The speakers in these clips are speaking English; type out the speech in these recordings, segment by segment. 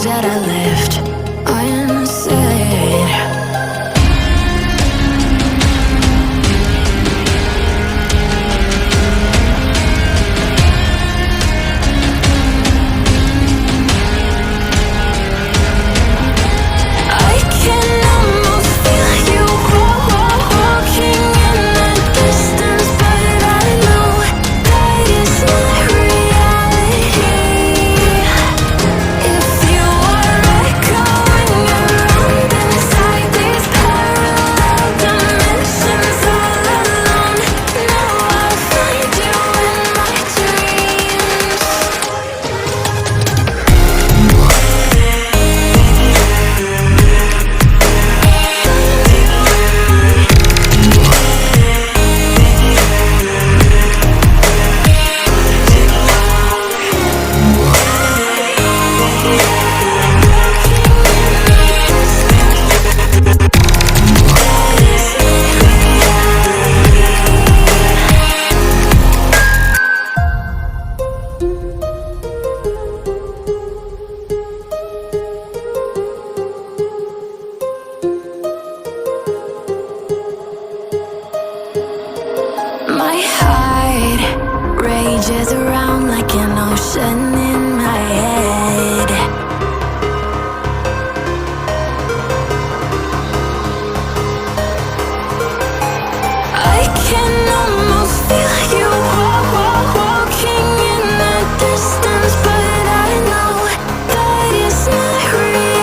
things that I left unsaid. I can almost feel you walking in the distance, but I know that it's not reality. If you are echoing around inside these parallel dimensions all alone, now I'll find you in my dreams. My heart rages around like an ocean in my head. I can almost feel you walking in the distance, but I know that it's not reality.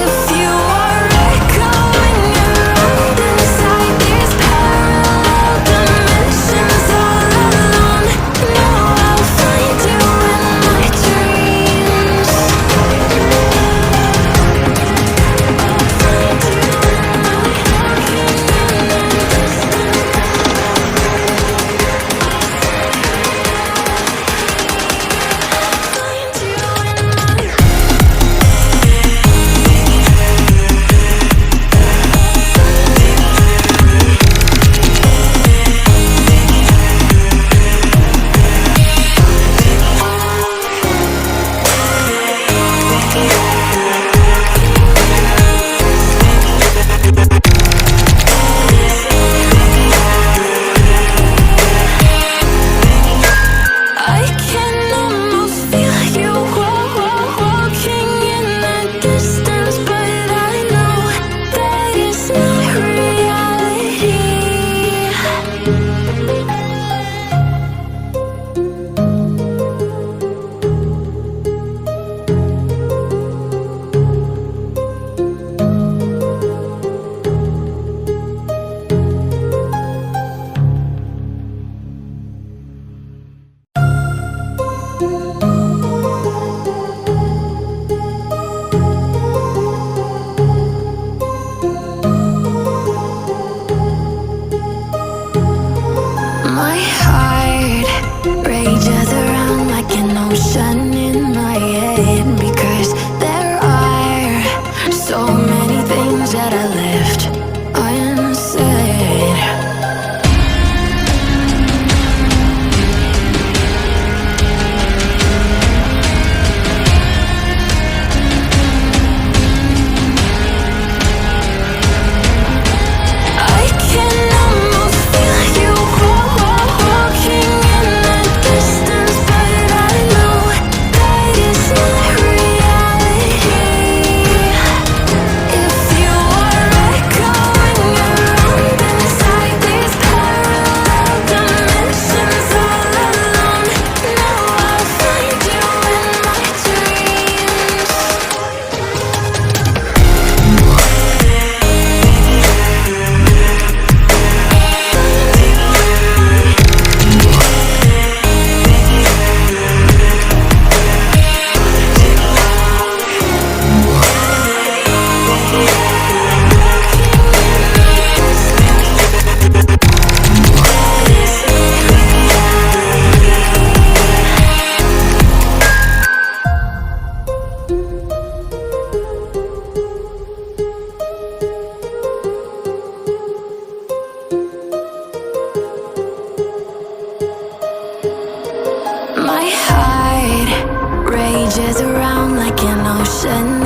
If you are echoing around inside these parallel dimensions all alone, now I'll find you in my dreams. I can almost feel you walking in the distance, but I know that it's not reality. My heart rages around like an ocean in my head, because there are so many things that I left unsaid. I can almost feel you walking in the distance, but I know that it's not reality. If you are rages around like an ocean